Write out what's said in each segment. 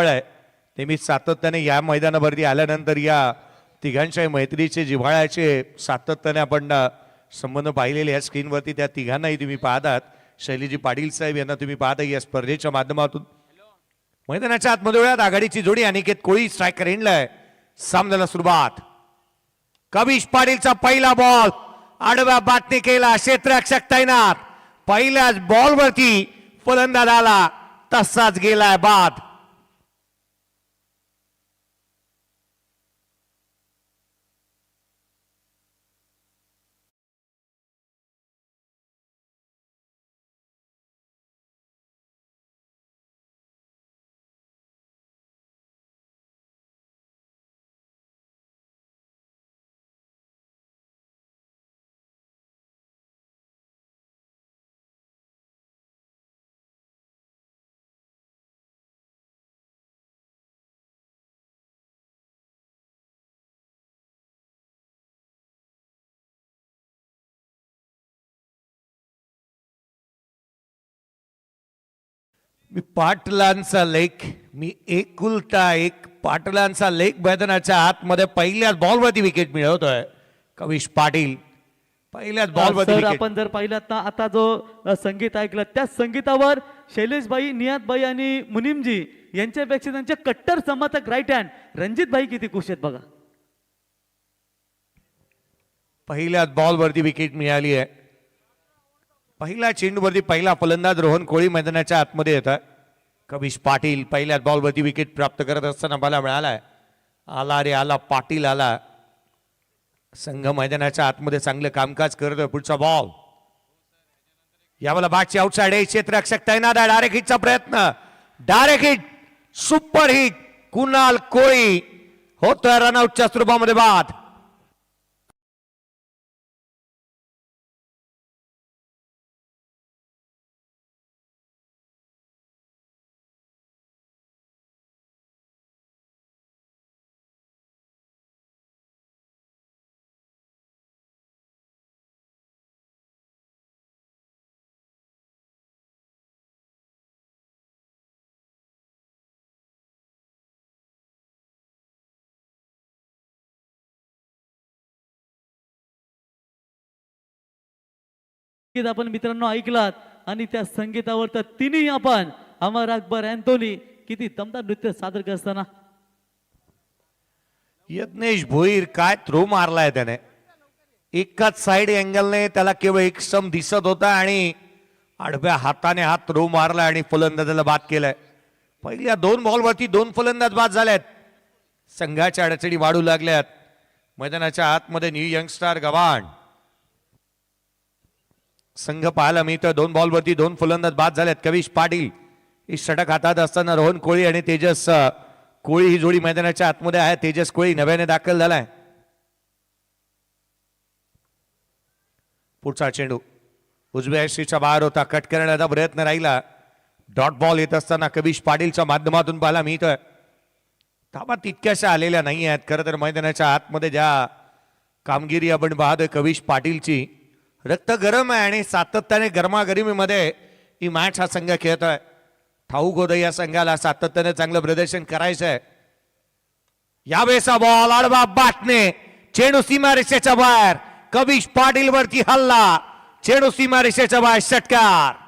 आहे नेहमी सातत्याने या मैदानावरती आल्यानंतर या तिघांच्या मैत्रीचे जिव्हाळ्याचे सातत्याने आपण संबंध पाहिलेले या स्क्रीनवरती त्या तिघांनाही तुम्ही पाहतात. शैलीजी पाटील साहेब यांना तुम्ही पाहता या स्पर्धेच्या माध्यमातून. मैदानाच्या आतमध्ये वेळात आघाडीची जोडी अनिकेत कोळी स्ट्रायकर एंडलाय. सामन्याला सुरुवात. कविश पाटीलचा पहिला बॉल आडव्या बाटने केला. क्षेत्ररक्षक तैनात. पहिल्याच बॉलवरती फलंदाज आला तसाच गेलाय बाद. मी पाटलांचा लेख मी एकुलता एक पाटलांचा लेख मैदानाच्या आतमध्ये पहिल्याच बॉलवरती विकेट मिळवतोय कविश पाटील. पहिल्याच बॉलवरती सर विकेट. आपण जर पाहिलात ना आता जो संगीत ऐकलं त्या संगीतावर शैलेशभाई नियातभाई आणि मुनीमजी यांच्यापेक्षा त्यांचे कट्टर समर्थक राईट हँड रणजित भाई किती खुश आहेत बघा. पहिल्याच बॉलवरती विकेट मिळाली आहे. पहिल्या चेंडूवरती पहिला फलंदाज रोहन कोळी मैदानाच्या आतमध्ये येतात. कविश पाटील पहिल्याच बॉलवरती विकेट प्राप्त करत असताना मला मिळालाय. आला रे आला पाटील आला. संघ मैदानाच्या आतमध्ये चांगलं कामकाज करतोय. पुढचा बॉल यावेळेला बॅटची आउटसाइड आहे. क्षेत्ररक्षक तैनात आहे. डायरेक्ट हिटचा प्रयत्न. Direct hit. Super hit. Kunal Koli होतोय रनआउटच्या स्वरूपामध्ये बाद. आपण मित्रांनो ऐकलात आणि त्या संगीतावर तर तिन्ही आपण अमर अकबर अँथोनी किती दमदार नृत्य सादर करताना. यज्ञेश भोईर काय थ्रो मारलाय त्याने. एकाच साइड अँगलने त्याला केवळ एक सम दिसत होता आणि आडव्या हाताने हा थ्रो मारला आणि फलंदाजाला बाद केलाय. पहिल्या दोन बॉलवरती दोन फलंदाज बाद झालेत. संघाच्या अडचणी वाढू लागल्यात. मैदानाच्या आतमध्ये न्यू यंगस्टार गव्हाण संघ पाहायला मिळतं. दोन बॉलवरती दोन फलंदाज बाद झालेत. कविश पाटील ही षटक हातात असताना रोहन कोळी आणि तेजस कोळी ही जोडी मैदानाच्या आतमध्ये आहे. तेजस कोळी नव्याने दाखल झालाय. पुढचा चेंडू उजव्या यष्टीच्या बाहेर होता. कट करण्याचा प्रयत्न राहिला. डॉट बॉल येत असताना कविश पाटीलच्या माध्यमातून पाहायला मिळतोय. धाबा तितक्याशा आलेल्या नाही आहेत. खरं तर मैदानाच्या आतमध्ये ज्या कामगिरी आपण पाहतोय कविश पाटीलची रक्त गरम आहे आणि सातत्याने गरमागरमीमध्ये ही मॅच हा संघ खेळतोय. ठाऊक होतं या संघाला सातत्याने चांगलं प्रदर्शन करायचं आहे. यावेळेचा बॉल आडवा बाटने. चेंडू सीमारेषेच्या बाहेर. कविश पाटील वरती हल्ला. चेंडू सीमारेषेच्या बाहेर. षटकार.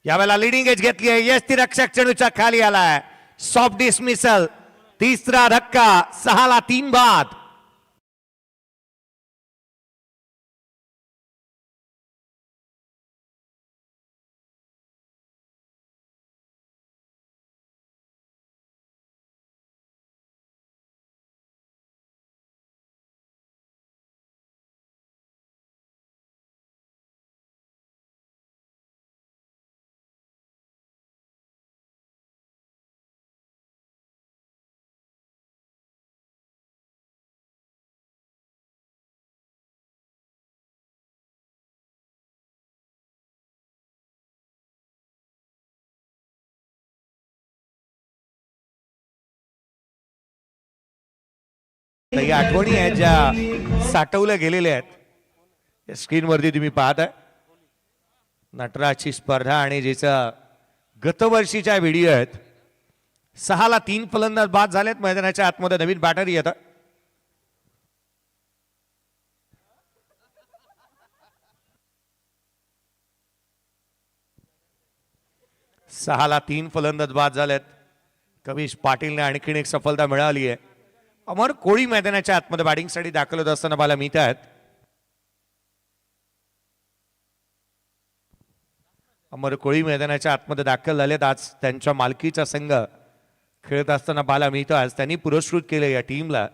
यावेळेला लिडिंग एज घेतली आहे. यष्टीरक्षक चेंडूच्या खाली आलाय. Soft dismissal. तिसरा धक्का. 6-3 बाद. काही आठवणी आहेत ज्या साठवल्या गेलेल्या आहेत. स्क्रीनवरती तुम्ही पाहताय नटराजची स्पर्धा आणि ज्याचा गतवर्षीच्या व्हिडिओ आहेत. 6-3 फलंदाज बाद झालेत. मैदानाच्या आतमध्ये नवीन बॅटर येतात. 6-3 फलंदाज बाद झालेत. कविश पाटीलने आणखीन एक सफलता मिळाली आहे. अमर कोळी मैदानाच्या आतमध्ये बॅटिंगसाठी दाखल होत असताना पाहायला मिळत आहेत. अमर कोळी मैदानाच्या आतमध्ये दाखल झालेत. आज त्यांच्या मालकीचा संघ खेळत असताना पाहायला मिळतो. आज त्यांनी पुरस्कृत केले या टीमला.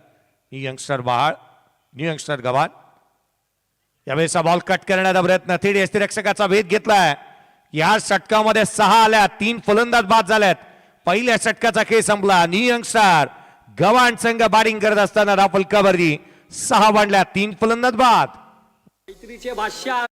न्यू यंगस्टर बाळ, न्यू यंगस्टर गव्हाण. यावेळेचा बॉल कट करण्याचा प्रयत्न. थेट यष्टिरक्षकाचा भेद घेतलाय. या षटकामध्ये 6 आल्या. 3 फलंदाज बाद झाल्यात. पहिल्या षटकाचा खेळ संपला. न्यू यंगस्टर गव्हाण संघ बॅटिंग करत असताना राफल कबर्दी 6 बनल्या. 3 फलंदाज बाद. मैत्रीचे भाष्य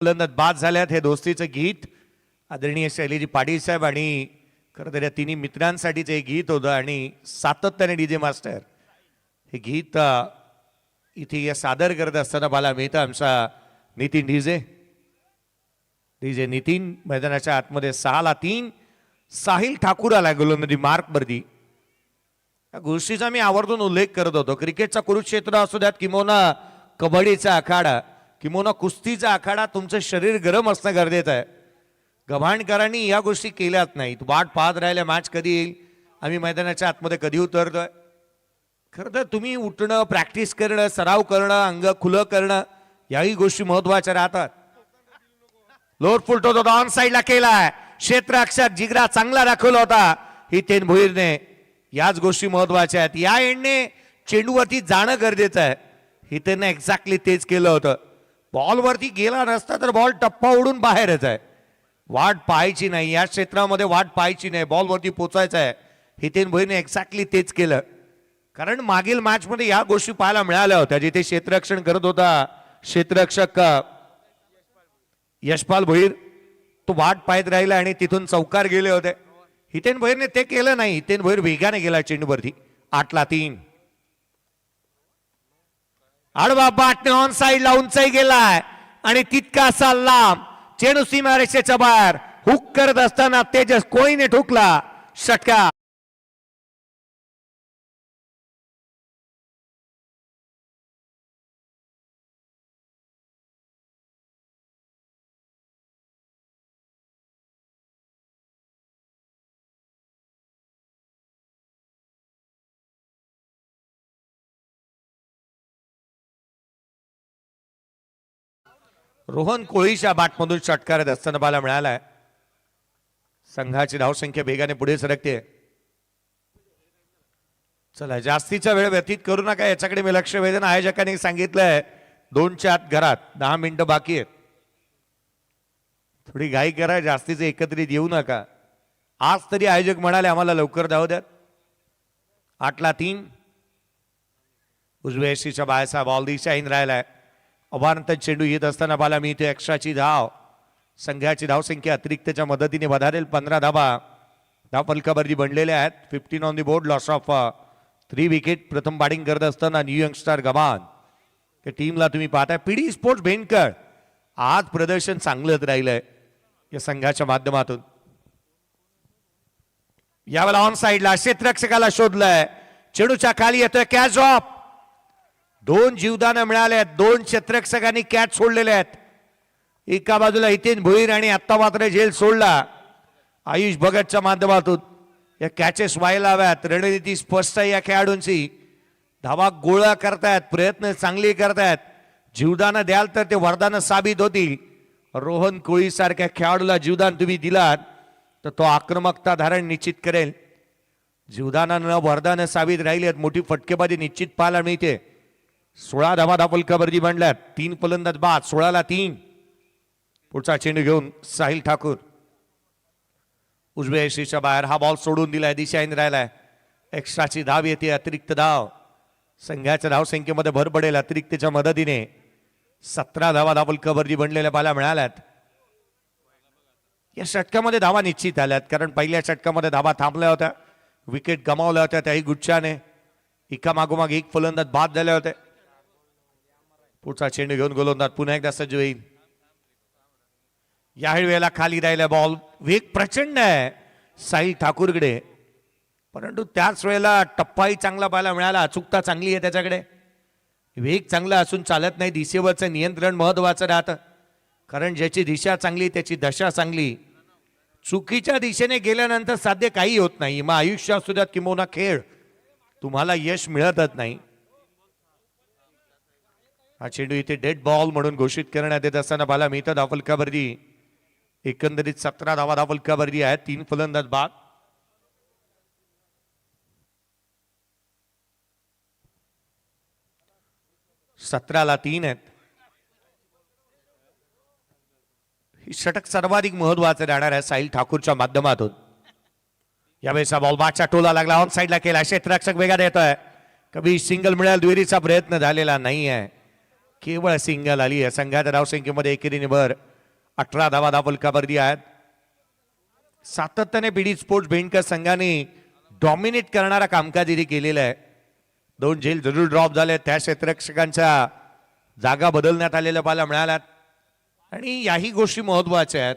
फलंदाज बाद झाल्यात. हे दोस्तीचं गीत आदरणीय शैलीजी पाटील साहेब आणि खरं तर या तिन्ही मित्रांसाठीचं हे गीत होतं आणि सातत्याने डीजे मास्टर हे गीत इथे सादर करत असताना मला मिळतं आमचा नितीन डीजे नितीन. मैदानाच्या आतमध्ये 6-3 साहिल ठाकूर आला गोलंदाजी मार्कवरती. या गोष्टीचा मी आवर्जून उल्लेख करत होतो. क्रिकेटचा कुरुक्षेत्र असू द्यात किंवा कबड्डीचा आखाडा किंवा कुस्तीचा आखाडा, तुमचं शरीर गरम असणं गरजेचं आहे. गव्हाणकरांनी या गोष्टी केल्याच नाहीत. वाट पाहत राहिल्या मॅच कधी येईल, आम्ही मैदानाच्या आतमध्ये कधी उतरतोय. खरं तर तुम्ही उठणं, प्रॅक्टिस करणं, सराव करणं, अंग खुलं करणं याही गोष्टी महत्वाच्या राहतात. लोअर फुलटो तो ऑन साईडला केलाय. क्षेत्ररक्षक जिगरा चांगला दाखवला होता हितेन भोईरने. याच गोष्टी महत्वाच्या आहेत. या एंडने चेंडूवरती जाणं गरजेचं आहे. हितेनने एक्झॅक्टली तेच केलं होतं. बॉलवरती गेला नसता तर बॉल टप्पा उडून बाहेरच आहे. वाट पाहायची नाही, या क्षेत्रामध्ये वाट पाहायची नाही, बॉलवरती पोचायचं आहे. हितेन भोईरने एक्झॅक्टली तेच केलं. कारण मागील मॅच मध्ये या गोष्टी पाहायला मिळाल्या होत्या. जिथे क्षेत्ररक्षण करत होता क्षेत्ररक्षक यशपाल भोईर, तो वाट पाहत राहिला आणि तिथून चौकार गेले होते. हितेन भोईरने ते केलं नाही. हितेन भोईर वेगाने गेला चेंडूवरती. 8-3 आडवा बाटने ऑन साईडला उंचाई गेलाय आणि तितकासा लांब चेंडू सीमारेषेच्या बाहेर हुक करत असताना तेजस कोळीने ठोकला. षटकार. रोहन कोळीच्या बॅटमधून षटकार असताना पाहायला मिळालाय. संघाची धावसंख्या वेगाने पुढे सरकते. चला जास्तीचा वेळ व्यतीत करू नका, याच्याकडे मी लक्ष वेधन. आयोजकांनी सांगितलंय 2च्या आत घरात, 10 मिनिटं बाकी आहेत. थोडी घाई करा, जास्तीचे एकत्रित येऊ नका. आज तरी आयोजक म्हणाले आम्हाला लवकर धाव द्यात. 8-3 उजव्या यष्टीच्या बाहेरचा बॉल दिशाहीन राहिलाय. अभारंत चेंडू येत असताना बाला मिळते एक्स्ट्राची धाव. संघाची धावसंख्या अतिरिक्तच्या मदतीने वधारेल. 15 धावा धाव फलकावरती बनलेल्या आहेत. 15 on the board. Loss of 3 wicket. प्रथम बॅटिंग करत असताना न्यू यंगस्टर गव्हाण त्या टीमला तुम्ही पाहताय. पीडी स्पोर्ट्स भेंडकर आज प्रदर्शन चांगलंच राहिलंय या संघाच्या माध्यमातून. यावेळेला ऑन साईडला क्षेत्ररक्षकाला शोधलंय. चेंडूच्या खाली येतोय कॅच ऑफ. 2 जीवदान मिळाले आहेत. 2 क्षेत्ररक्षकांनी कॅच सोडलेले आहेत. एका बाजूला हितेन भोईर आणि आत्ता मात्र झेल सोडला आयुष भगतच्या माध्यमातून. या कॅचेस व्हायला हव्यात. रणनीती स्पष्ट आहे या खेळाडूंची. धावा गोळा करतायत, प्रयत्न चांगले करतायत. जीवदान द्याल तर ते वरदान साबित होतील. रोहन कोळी सारख्या खेळाडूला जीवदान तुम्ही दिलात तर तो आक्रमकता धारण निश्चित करेल. जीवदानं वरदानं साबित राहिली आहेत. मोठी फटकेबाजी निश्चित पाहायला मिळते. 16 धावा फलकावरती मांडल्यात. 3 फलंदाज बाद, 16-3. पुढचा चेंडू घेऊन साहिल ठाकूर उजव्या यशीच्या बाहेर. हा बॉल सोडून दिलाय, दिशाहीन राहिलाय. एक्स्ट्राची धाव येते, अतिरिक्त धाव. संघाच्या धावसंख्येमध्ये भर पडेल अतिरिक्तच्या मदतीने. 17 धावा फलकावरती बनलेल्या पाहायला मिळाल्यात. या षटकामध्ये धावा निश्चित आल्यात, कारण पहिल्या षटकामध्ये धावा थांबल्या होत्या, विकेट गमावल्या होत्या त्याही गुच्छाने. एका मागोमाग एक फलंदाज बाद झाले होते. पुढचा चेंडू घेऊन गोलंदाज पुन्हा एकदा सज्ज होईल. याही वेळेला खाली राहिला बॉल. वेग प्रचंड आहे साहिल ठाकूरकडे, परंतु त्याच वेळेला टप्पाही चांगला पाहायला मिळाला. अचूकता चांगली आहे त्याच्याकडे. वेग चांगला असून चालत नाही. दिशेवरचं नियंत्रण महत्वाचं राहतं, कारण ज्याची दिशा चांगली त्याची दशा चांगली. चुकीच्या दिशेने गेल्यानंतर साध्य काही होत नाही. मग आयुष्य असू द्यात किंवा खेळ, तुम्हाला यश मिळतच नाही. हा चेंडू इथे डेड बॉल म्हणून घोषित करण्यात येत असताना पाहायला मिळतं. धावफलकावरती एकंदरीत 17 धावा धावफलकावरती आहेत. 3 फलंदाज बाद. सतराला 3 आहेत. ही षटक सर्वाधिक महत्वाचं राहणार आहे साहिल ठाकूरच्या माध्यमातून. यावेळेचा बॉल बादच्या टोला लागला, ऑन साईडला केला. क्षेत्ररक्षक वेगात येतोय. कधी सिंगल मिळाल, दुहेरीचा प्रयत्न झालेला नाही आहे, केवळ सिंगल आली आहे. संघाच्या धावसंख्येमध्ये एकेरीने भर. 18 धावा धावफलकावरती आहेत. सातत्याने बीडी स्पोर्ट्स भेंडकर संघाने डॉमिनेट करणारा कामकाज इथे केलेलं आहे. 2 झेल जरूर ड्रॉप झाले, त्या क्षेत्ररक्षकांच्या जागा बदलण्यात आलेल्या पाहायला मिळाल्यात. आणि याही गोष्टी महत्वाच्या आहेत.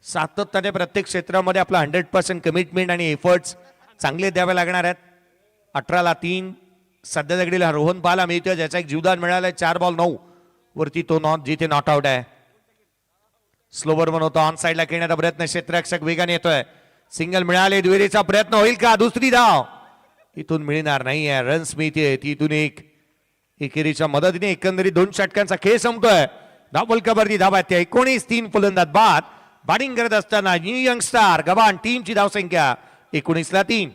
सातत्याने प्रत्येक क्षेत्रामध्ये आपला 100% कमिटमेंट आणि एफर्ट्स चांगले द्यावे लागणार आहेत. 18ला 3 सध्या घडीला रोहन पाहायला मिळतोय, ज्याचा एक जीवदान मिळालाय. 4 बॉल 9 वरती तो जिथे नॉट आउट आहे. स्लोवर बनवतो, ऑन साईडला खेळण्याचा प्रयत्न. क्षेत्ररक्षक वेगाने येतोय. सिंगल मिळाले, दुहेरीचा प्रयत्न होईल का? दुसरी धाव इथून मिळणार नाही आहे. रन्स मिळते तिथून एक. एकेरीच्या मदतीने एकंदरीत 2 षटकांचा खेळ संपतोय. धावफलकावरती धावा त्या 19-3 फलंदाज बाद. बॅटिंग करत असताना न्यू यंग स्टार गव्हाण टीमची धावसंख्या 19ला 3.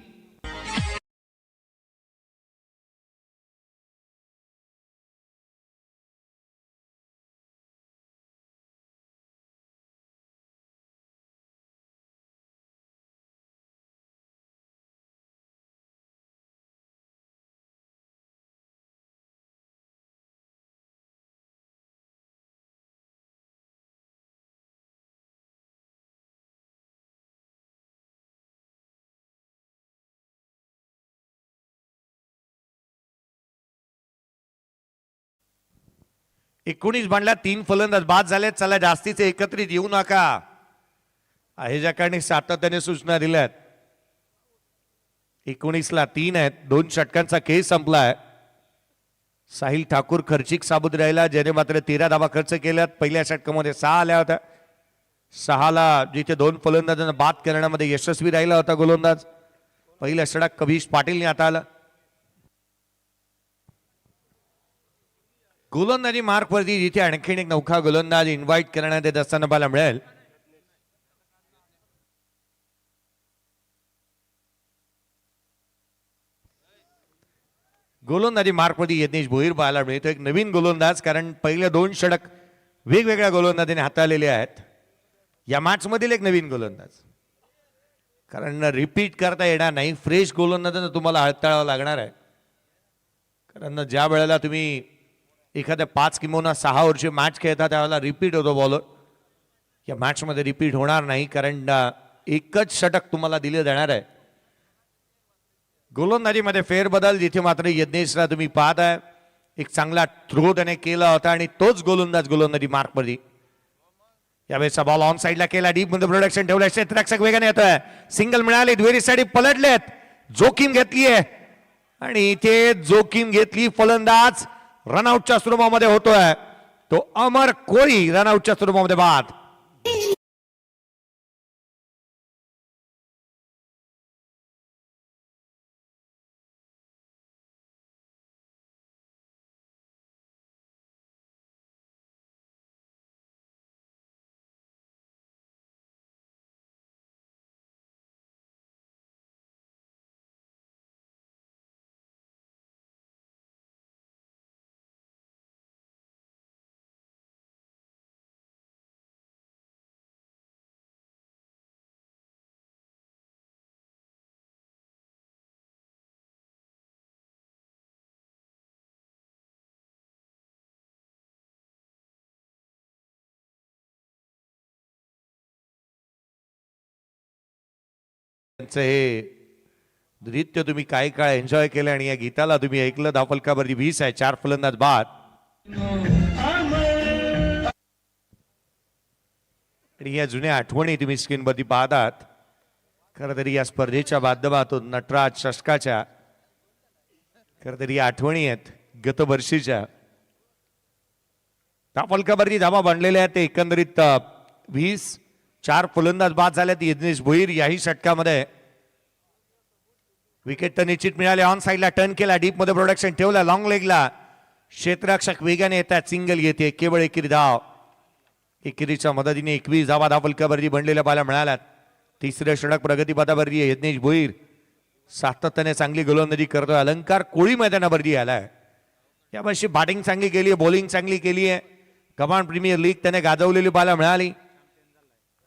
एकोणीस बांधल्या, 3 फलंदाज बाद झाले. चला जास्तीचे एकत्रित येऊ नका, आहे ज्या कारणी सातत्याने सूचना दिल्यात. 19ला 3 आहेत. 2 षटकांचा खेळ संपलाय. साहिल ठाकूर खर्चिक साबूत राहिला, ज्याने मात्र 13 धावा खर्च केल्यात. पहिल्या षटकामध्ये 6 आल्या होत्या. 6ला जिथे 2 फलंदाजांना बाद करण्यामध्ये यशस्वी राहिला होता गोलंदाज. पहिलं षटक कबीश पाटीलने हाताळलं. गोलंदाजी मार्कवरती जिथे आणखीन एक नौका गोलंदाज इन्व्हाइट करण्यात येत असताना पाहायला मिळेल. गोलंदाजी मार्कवरती यज्ञेश भोईर पाहायला मिळतो, एक नवीन गोलंदाज, कारण पहिले 2 षटक वेगवेगळ्या गोलंदाजाने हाताळलेले आहेत. या मॅच मधील एक नवीन गोलंदाज, कारण रिपीट करता येणार नाही. फ्रेश गोलंदाजांना तुम्हाला हाताळावं लागणार आहे, कारण ज्या वेळेला तुम्ही एखाद्या 5 किंवा 6 वर्षी मॅच खेळता त्यावेळेला रिपीट होतो बॉलर. या मॅच मध्ये रिपीट होणार नाही, कारण एकच षटक तुम्हाला दिले जाणार आहे. गोलंदाजीमध्ये फेरबदल, जिथे मात्र यज्ञेशला तुम्ही पाहताय एक चांगला थ्रो त्याने केला होता आणि तोच गोलंदाज गोलंदाजी मार्कवरती. यावेळेचा बॉल ऑन साईडला केला, डीप मध्ये प्रोडक्शन ठेवलं. क्षेत्ररक्षक वेगाने येतोय. सिंगल मिळाली, दुहेरी साठी पलटलेत. जोखीम घेतली आहे आणि इथे जोखीम घेतली. फलंदाज रनआउटच्या स्वरूपामध्ये होतोय तो अमर कोळी. रनआउटच्या स्वरूपामध्ये बाद. त्यांचं हे नृत्य तुम्ही काही काळ एन्जॉय केलं आणि या गीताला तुम्ही ऐकलं. धावफलकावरती 20 आहे, 4 फलंदाज बाद. आणि या जुन्या आठवणी तुम्ही स्क्रीनवरती पाहतात. खरं तरी या स्पर्धेच्या माध्यमातून नटराज शतकाच्या खरं तरी या आठवणी आहेत गतवर्षीच्या. धावफलकावरती धावा बनलेल्या आहेत ते एकंदरीत 20. 4 फलंदाज बाद झाल्यात. यज्ञेश भोईर याही षटकामध्ये. विकेट तर निश्चित मिळाले. ऑन साईडला टर्न केला, डीप मध्ये प्रोडक्शन ठेवला, लॉंग लेगला क्षेत्ररक्षक वेगाने येतात. सिंगल येते, केवळ एकेरी धाव. एकेरीच्या मदतीने 21 धावा धावफलकावरती बनलेल्या पाहायला मिळाल्यात. तिसऱ्या षटक प्रगतीपथावरती यज्ञेश भोईर सातत्याने चांगली गोलंदाजी करतोय. अलंकार कोळी मैदानावरती आलाय. यावर्षी बॅटिंग चांगली केली आहे, बॉलिंग चांगली केली आहे. कमांड प्रीमियर लीग त्याने गाजवलेली पाहायला मिळाली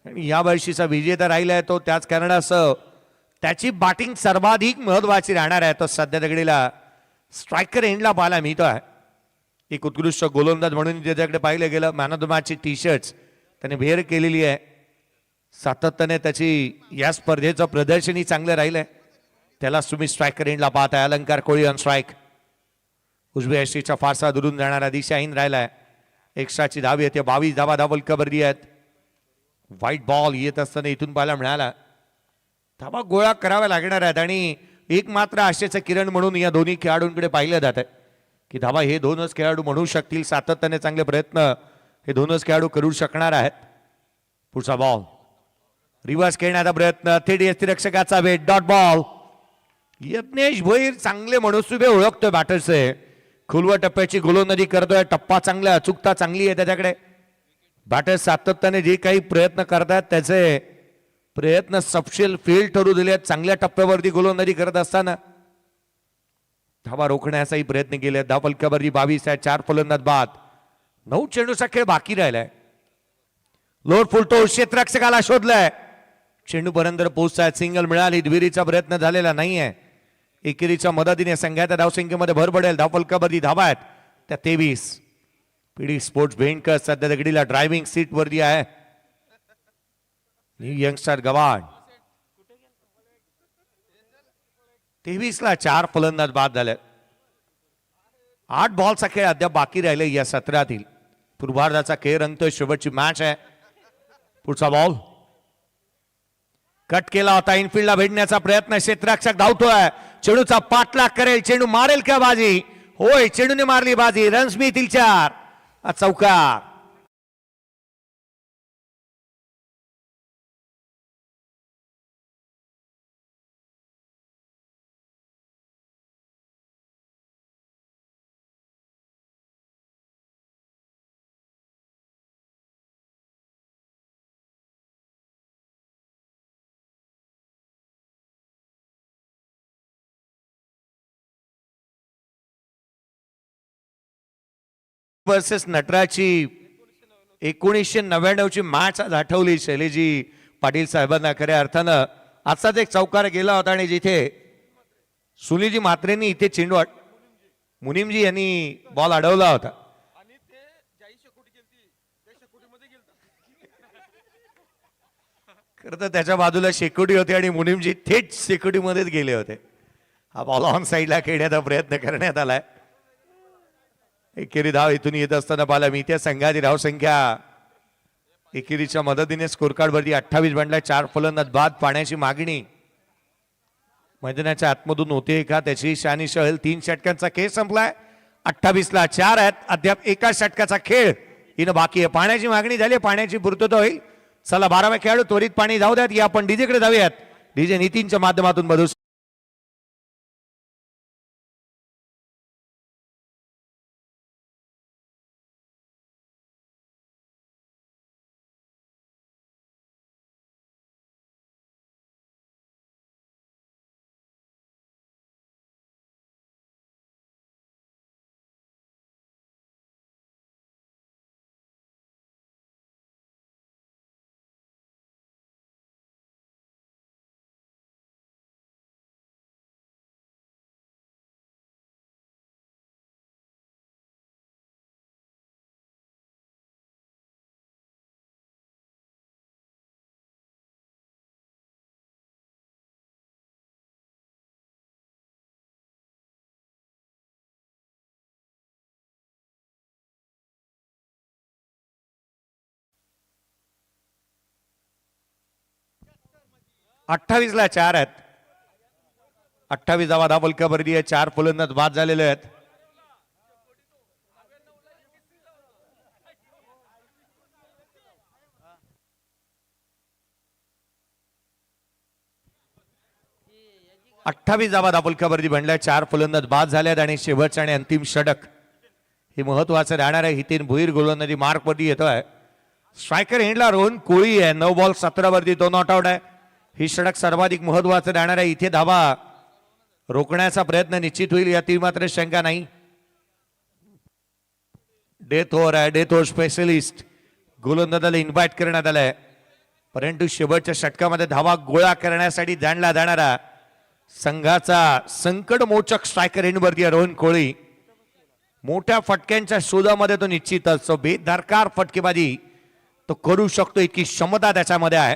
आणि या वर्षीचा विजेता राहिलाय तो. त्याच कारणासह त्याची बॅटिंग सर्वाधिक महत्वाची राहणार आहे. तो सध्या दगडीला स्ट्रायकर एंडला पाहायला मिळतोय. एक उत्कृष्ट गोलंदाज म्हणून त्याच्याकडे पाहिलं गेलं. मॅन ऑफ द मॅचची टी शर्ट्स त्याने भेर केलेली आहे. सातत्याने त्याची या स्पर्धेचं प्रदर्शनही चांगलं राहिलंय. त्यालाच तुम्ही स्ट्रायकर एंडला पाहताय. अलंकार कोळी ऑन स्ट्राईक. उजव्या यष्टीचा फारसा दुरून जाणारा दिशाहीन राहिलाय. एक्स्ट्राची धाव येते. 22 धावा धावफलकावरती आहेत. व्हाईट बॉल येत असताना इथून पाहायला मिळाला. धावा गोळा कराव्या लागणार आहेत आणि एक मात्र आशेचं किरण म्हणून या दोन्ही खेळाडूंकडे पाहिलं जात आहे की धावा हे दोनच खेळाडू म्हणू शकतील. सातत्याने चांगले प्रयत्न हे दोनच खेळाडू करू शकणार आहेत. पुढचा बॉल रिव्हर्स खेळण्याचा प्रयत्न. थेट यष्टीरक्षकाचा wait. Dot ball. Yagnesh Bhoir चांगले मनसुबे ओळखतोय बॅटर्सचे. खुलवा टप्प्याची गोलंदाजी करतोय. टप्पा चांगला, अचूकता चांगली आहे त्याच्याकडे. बॅटर्स सातत्याने जे काही प्रयत्न करतात त्याचे प्रयत्न सपशेल फेल ठरू दिले. चांगल्या टप्प्यावरती गोलंदाजी करत असताना धावा रोखण्याचाही प्रयत्न केले. धावफलकावरती 22 आहे. 4 फलंदाज बाद. 9 चेंडूचा खेळ बाकी राहिलाय. लोड फुलतो. क्षेत्ररक्षकाला शोधलाय. चेंडू पर्यंत पोहोचताय. सिंगल मिळाली. द्विरीचा प्रयत्न झालेला नाहीये. एकेरीच्या मदतीने संघाच्या धावसंख्येमध्ये भर पडेल. धावफलकावरती धावा आहेत त्या 23. पीडी स्पोर्ट्स भेंडकर सध्या दगडीला ड्रायव्हिंग सीट वरती आहे. New youngster गवाड. 23 ला 4 फलंदाज बाद झाले. 8 बॉलचा खेळ अद्याप बाकी राहिले या सत्रातील. पूर्वार्धाचा खेळ रंगतोय. शेवटची मॅच आहे. पुढचा बॉल कट केला होता. इनफिल्डला भेटण्याचा प्रयत्न. क्षेत्ररक्षक धावतोय. चेंडूचा पाठलाग करेल. चेंडू मारेल का बाजी? होय, चेंडूने मारली बाजी. रन्स मिळतील 4. चौकार. वर्सेस नटराची 1999 ची मॅच आज आठवली शैलेजी पाटील साहेबांना. खऱ्या अर्थानं आजचाच एक चौकार गेला होता आणि जिथे सुनीलजी म्हात्रेंनी इथे चेंडू मुनीमजी यांनी बॉल अडवला होता. खरं तर त्याच्या बाजूला शेकोटी होते आणि मुनीमजी थेट शेकोटीमध्येच गेले होते. हा बॉल ऑन साईडला खेळण्याचा प्रयत्न करण्यात आलाय. एकेरी धाव इथून येत असताना पाहिला मी. त्या संघाची धाव संख्या एकेरीच्या मदतीने स्कोर कार्ड वरती 28 बनलाय. 4 फलंदाज बाद. पाण्याची मागणी मैदानाच्या आतमधून होते का त्याची शानी शहल. 3 षटकांचा खेळ संपलाय. 28 ला 4 आहेत. अद्याप एका षटकाचा खेळ हिनं बाकी आहे. पाण्याची मागणी झाली. पाण्याची पूर्तता होईल. चला 12व्या खेळाडू त्वरित पाणी जाऊ द्यात. या आपण डीजेकडे जाऊयात. डीजे नितीनच्या माध्यमातून बदू 28ला 4 आहेत. 28 धावा धावफलकावरती आहे. 4 फलंदाज बाद झालेले आहेत. अठ्ठावीस धावा धावफलकावरती बनल्या. 4 फलंदाज बाद झाल्यात आणि शेवटचा आणि अंतिम षटक हे महत्वाचं राहणार आहे. हितेन भोईर गोलंदाजी मार्क वरती येतोय. स्ट्रायकर एंडला रोहन कोळी आहे. 9 बॉल 17 वरती 2 नॉट आउट आहे. ही षटक सर्वाधिक महत्वाचं राहणार आहे. इथे धावा रोखण्याचा प्रयत्न निश्चित होईल यातील मात्र शंका नाही. डेथ ओव्हर आहे. डेथ ओव्हर स्पेशलिस्ट गोलंदाजाला इन्व्हाइट करण्यात आलाय. परंतु शेवटच्या षटकामध्ये धावा गोळा करण्यासाठी जाणला जाणारा संघाचा संकटमोचक स्ट्रायकर एंडवरती आहे रोहन कोळी. मोठ्या फटक्यांच्या शोधामध्ये तो निश्चित असतो. बेदरकार फटकेबाजी तो करू शकतो इतकी क्षमता त्याच्यामध्ये आहे.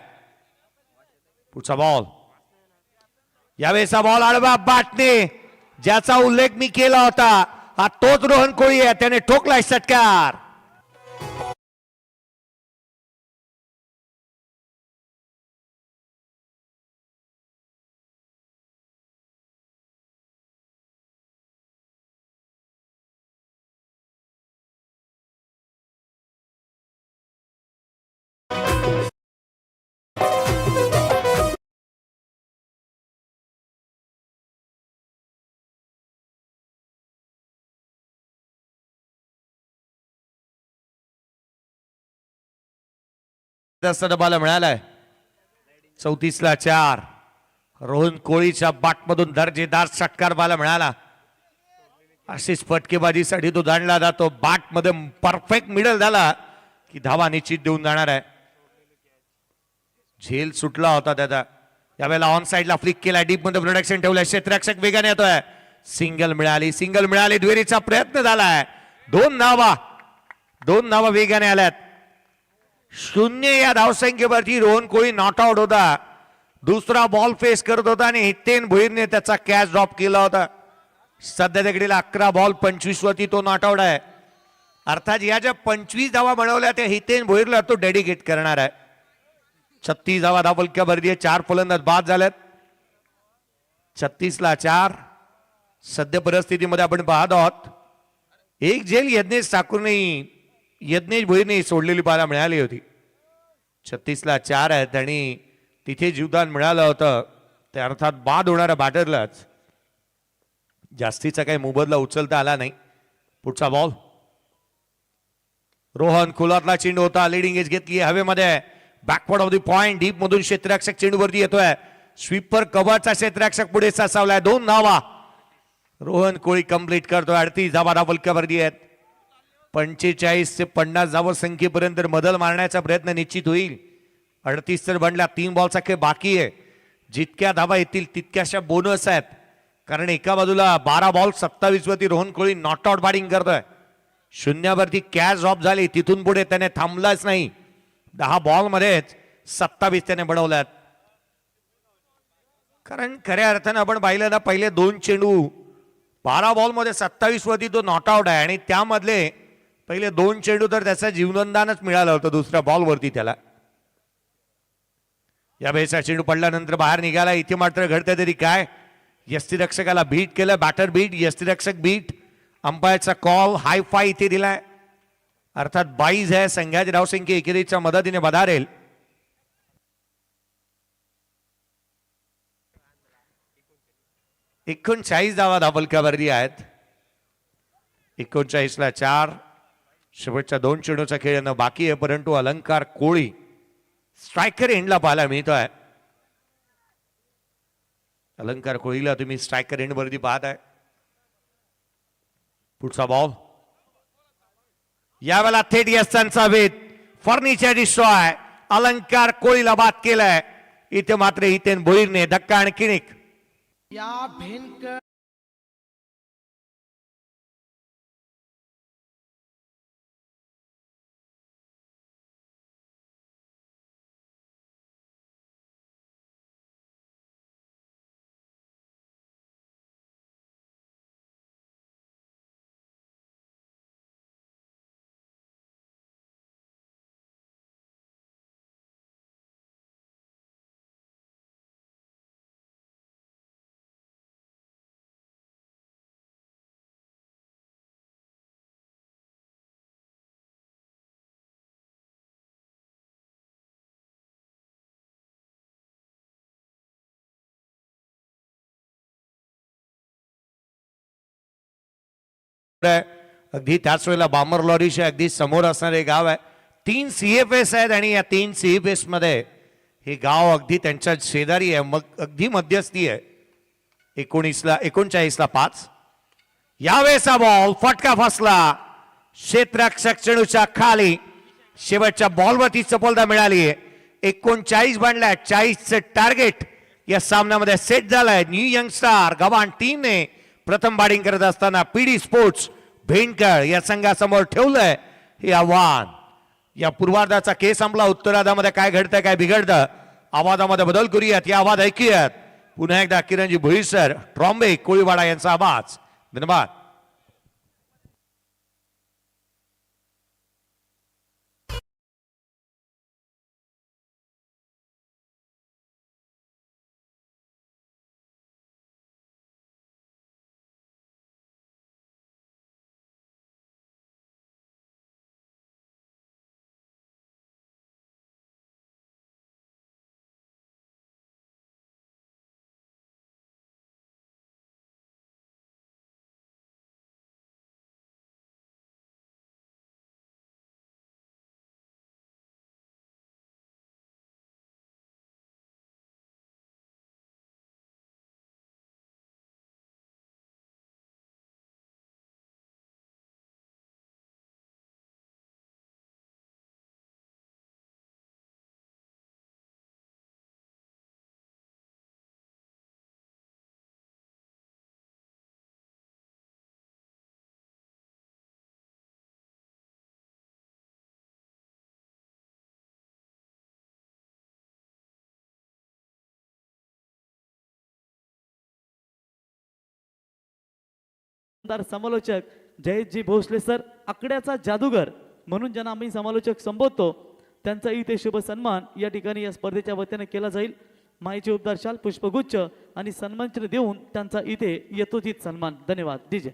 पुढचा बॉल. यावेळेचा बॉल आडवा बाटणे ज्याचा उल्लेख मी केला होता हा तोच रोहन कोळी आहे. त्याने ठोकलाय षटकार. डबाला मिळालाय. 34ला 4 रोहन कोळीच्या बाटमधून दर्जेदार षटकार बाला मिळाला. अशीच फटकेबाजीसाठी तो जाणला जातो. बाट मध्ये परफेक्ट मिडल झाला की धावा निश्चित देऊन जाणार आहे. झेल सुटला होता त्याचा. यावेळेला ऑन साइडला फ्लिक केला. डीप मध्ये प्रोडक्शन ठेवलंय. क्षेत्ररक्षक वेगाने येतोय. सिंगल मिळाली. सिंगल मिळाली. दुहेरीचा प्रयत्न झालाय. 2 धावा वेगाने आल्यात. 0 या धावसंख्येवरती रोहन कोळी नॉट आउट होता. दुसरा बॉल फेस करत होता आणि हितेन भोईरने त्याचा कॅच ड्रॉप केला होता. सध्या देखील 11 बॉल 25 वरती तो नॉट आउट आहे. अर्थात या ज्या 25 धावा बनवल्या त्या हितेन भोईरला तो डेडिकेट करणार आहे. 36 धावा धावफलकावरती 4 फलंदाज बाद झालेत. 36ला 4 सध्या परिस्थितीमध्ये आपण पाहत आहोत. एक झेल यज्ञेश ठाकूरने यज्ञेश भोईरने सोडलेली पाहायला मिळाली होती. 36ला 4 आहेत आणि तिथे जीवदान मिळालं होतं. त्या अर्थात बाद होणाऱ्या बॅटरलाच जास्तीचा काही मोबदला उचलता आला नाही. पुढचा बॉल. रोहन कुलातला चेंडू होता. लिडिंग एज घेतली हवेमध्ये. Backward of the point deep मधून क्षेत्ररक्षक चेंडूवरती येतोय. स्वीपर कव्हरचा क्षेत्ररक्षक पुढे सावलाय. 2 धावा रोहन कोळी कंप्लीट करतोय. 38 धावा धावफलकावरती आहेत. 45 ते 50 धाव संख्येपर्यंत बदल मारण्याचा प्रयत्न निश्चित होईल. 38 तर बनला. 3 बॉलचा खेळ बाकी आहे. जितक्या धावा येतील तितक्याशा बोनस आहेत. कारण एका बाजूला 12 बॉल 27 वरती रोहन कोळी नॉट आउट बॅटिंग करतोय. 0 वरती कॅच ड्रॉप झाली. तिथून पुढे त्याने थांबलाच नाही. 10 बॉल मध्येच 27 त्याने बनवल्यात. कारण खऱ्या अर्थानं आपण पाहिलं ना पहिले 2 चेंडू 12 बॉल मध्ये 27 वरती तो नॉट आउट आहे आणि त्यामधले पहिले 2 चेंडू तर त्याचा जीवनदानच मिळालं होतं दुसऱ्या बॉलवरती त्याला. या वेळेचा चेंडू पडल्यानंतर बाहेर निघाला. इथे मात्र घडतं तरी काय. यष्टीरक्षकाला बीट केलं. Batter beat. यष्टीरक्षक बीट. अंपायरचा कॉल हाय फाय इथे दिलाय. अर्थात 22 आहे. संघाची धावसंख्या एकेरीच्या मदतीने वधारेल. एकोणचाळीस धावा धावफलकावरती आहेत. 39ला 4 शेवटच्या 2 चेंडूचा खेळ येणं बाकी आहे. परंतु अलंकार कोळी स्ट्रायकर एंडला पाहायला मिळतोय. अलंकार कोळीला तुम्ही स्ट्रायकर एंड वरती पाहताय. पुढचा बॉल. यावेळेला थेट यस्तांचा वेध. Furniture destroy. अलंकार कोळीला बाद केलाय. इथे मात्र हितेन भोईरने धक्का आणखीन एक. या भेनकर आहे. अगदी त्याच वेळेला बामर लॉरीच्या अगदी समोर असणारे गाव आहे. 3 CFS आहेत आणि या 3 CFS मध्ये हे गाव अगदी त्यांच्या शेजारी आहे. मग अगदी मध्यस्थी आहे. 39ला 5. यावेळेचा बॉल फटका फसला क्षेत्ररक्षक चेंडूच्या खाली. शेवटच्या बॉलवरती चपलता मिळाली. 39 बनलाय. 40चं टार्गेट या सामन्यामध्ये सेट झालंय. न्यू यंगस्टार गव्हाण टीमने प्रथम बॅटिंग करत असताना PD स्पोर्ट्स भेंडकर या संघासमोर ठेवलंय हे आव्हान. या पूर्वार्धाचा खेळ संपला. उत्तरार्धामध्ये काय घडतंय काय बिघडतं आवाजामध्ये बदल करूयात. या आवाज ऐकूयात पुन्हा एकदा. किरणजी भुईसर, ट्रॉम्बे, कोळीवाडा यांचा आवाज. धन्यवाद. समालोचक जयजी भोसले सर, आकड्याचा जादूगर म्हणून ज्यांना आम्ही समालोचक संबोधतो, त्यांचा इथे शुभ सन्मान या ठिकाणी या स्पर्धेच्या वतीने केला जाईल. माईचे उपदार शाल, पुष्पगुच्छ आणि सन्मानचिन्ह देऊन त्यांचा इथे यथोचित सन्मान. धन्यवाद. डीजे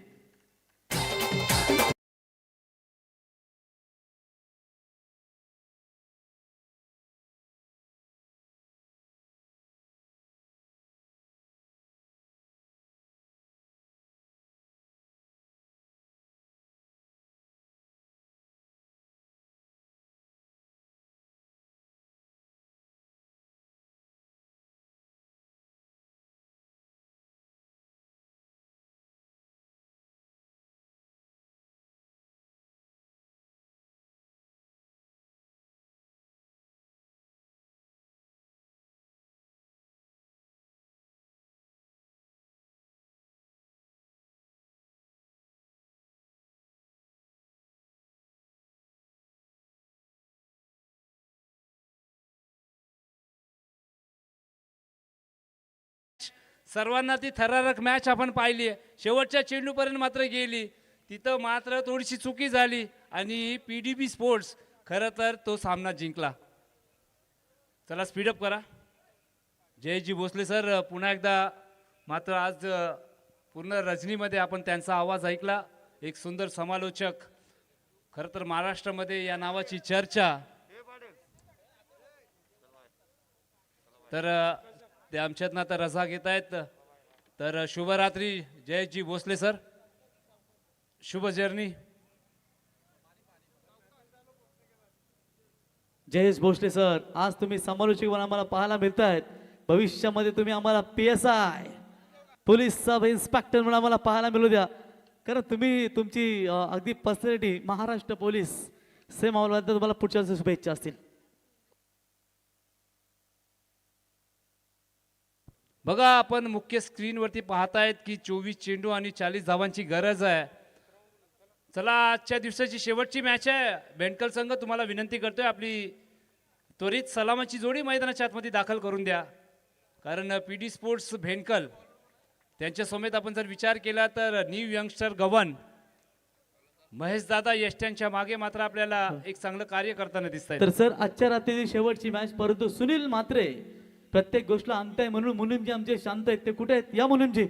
सर्वांना ती थरारक मॅच आपण पाहिली आहे. शेवटच्या चेंडूपर्यंत मात्र गेली. तिथं मात्र थोडीशी चुकी झाली आणि PDB स्पोर्ट्स खरं तर तो सामना जिंकला. चला स्पीडअप करा. जयजी भोसले सर, पुन्हा एकदा मात्र आज पूर्ण रजनीमध्ये आपण त्यांचा आवाज ऐकला. एक सुंदर समालोचक. खरं तर महाराष्ट्रामध्ये या नावाची चर्चा. तर ते आमच्यातनं आता रजा घेत आहेत. तर शुभरात्री जयजी भोसले सर, शुभ जर्नी. जयेश भोसले सर, आज तुम्ही समालोचक म्हणून आम्हाला पाहायला मिळत आहेत. भविष्यामध्ये तुम्ही आम्हाला PSI पोलीस सब इन्स्पेक्टर म्हणून आम्हाला पाहायला मिळू द्या. कारण तुम्ही तुमची अगदी पर्सनॅलिटी महाराष्ट्र पोलीस सेम आवडल्यानंतर तुम्हाला पुढच्या शुभेच्छा असतील. बघा, आपण मुख्य स्क्रीनवरती पाहतायत की 24 चेंडू आणि 40 धावांची गरज आहे. चला, आजच्या दिवसाची शेवटची मॅच आहे. भेंडकर संघ तुम्हाला विनंती करतोय, आपली त्वरित सलामाची जोडी मैदानाच्या आतमध्ये दाखल करून द्या. कारण PD स्पोर्ट्स भेंडकर त्यांच्या समेत आपण जर विचार केला तर न्यू यंगस्टर गव्हाण महेश दादा यष्ट्यांच्या मागे मात्र आपल्याला एक चांगलं कार्य करताना दिसत आहे. तर सर, आजच्या रात्रीची शेवटची मॅच, परंतु सुनील म्हात्रे प्रत्येक गोष्टला अंत आहे म्हणून मुनिमजी आमचे शांत आहेत. ते कुठे आहेत? या मुनिमजी.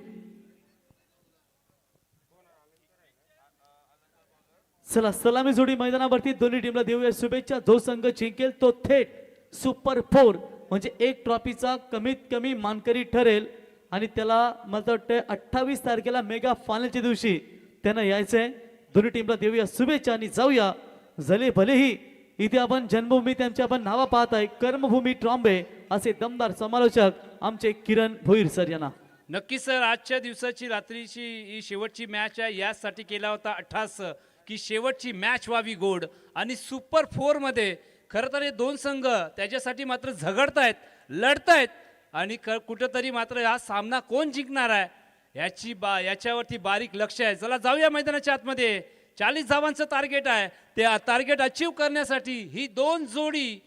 चला, सलामी जोडी मैदानावरती दोन्ही टीमला देऊया शुभेच्छा. जो संघ जिंकेल तो थेट सुपर 4 म्हणजे एक ट्रॉफीचा कमीत कमी मानकरी ठरेल आणि त्याला मला वाटतं 28 तारखेला मेगा फायनलच्या दिवशी त्यानं यायचंय. दोन्ही टीमला देऊया शुभेच्छा आणि जाऊया झाले भलेही इथे आपण जन्मभूमी त्यांच्या आपण नावा पाहत आहे कर्मभूमी ट्रॉम्बे असे दमदार समालोचक आमचे किरण भोईर सर यांना. नक्की सर, आजच्या दिवसाची रात्रीची ही शेवटची मॅच आहे. यासाठी केला होता अट्टास की शेवटची मॅच व्हावी गोड. आणि सुपर 4 मध्ये खरं तर हे दोन संघ त्याच्यासाठी मात्र झगडतायत, लढतायत आणि कुठंतरी मात्र हा सामना कोण जिंकणार आहे याच्यावरती बारीक लक्ष आहे. चला जाऊया मैदानाच्या आतमध्ये. 40 धावांचं टार्गेट आहे. त्या टार्गेट अचीव करण्यासाठी ही दोन जोडी,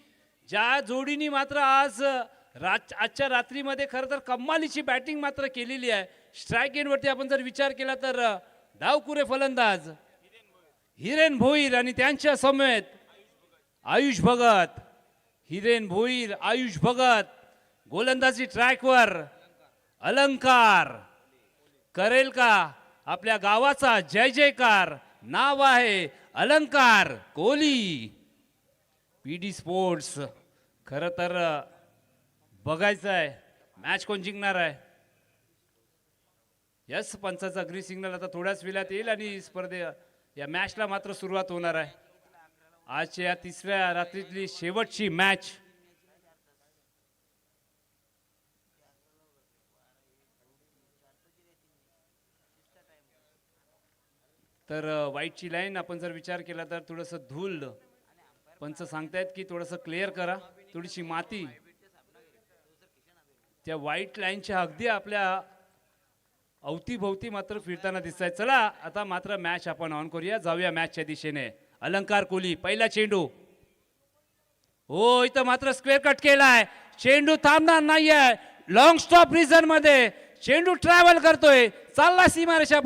ज्या जोडीनी मात्र आज आजच्या रात्रीमध्ये खरं तर कमालीची बॅटिंग मात्र केलेली आहे. स्ट्राईक एंडवरती आपण जर विचार केला तर डावकुरे फलंदाज हिरेन भोईर आणि त्यांच्या समेत आयुष भगत. हिरेन भोईर, आयुष भगत. गोलंदाजी ट्रॅकवर अलंकार करेल का आपल्या गावाचा जय जयकार. नाव आहे अलंकार कोहली. PD sports. खरं तर बघायचं आहे मॅच कोण जिंकणार आहे. यस, पंचाचा ग्रीन सिग्नल आता थोड्याच वेळात येईल आणि या मॅचला मात्र सुरुवात होणार आहे. आजच्या या तिसऱ्या रात्रीतली शेवटची मॅच. तर वाईटची लाईन आपण जर विचार केला तर थोडंसं धूल पंच सांगतायत की थोडंसं क्लिअर करा. थोडीशी माती त्या व्हाईट लाईनच्या अगदी आपल्या अवतीभोवती मात्र फिरताना दिसत आहे. चला आता मात्र मॅच आपण ऑन करूया. जाऊया मॅचच्या दिशेने. अलंकार कोहली, पहिला चेंडू. हो, इथं मात्र स्क्वेअर कट केलाय. चेंडू थांबणार नाहीये. लॉंग स्टॉप रिझन मध्ये चेंडू ट्रॅव्हल करतोय, चालला सीमारेषा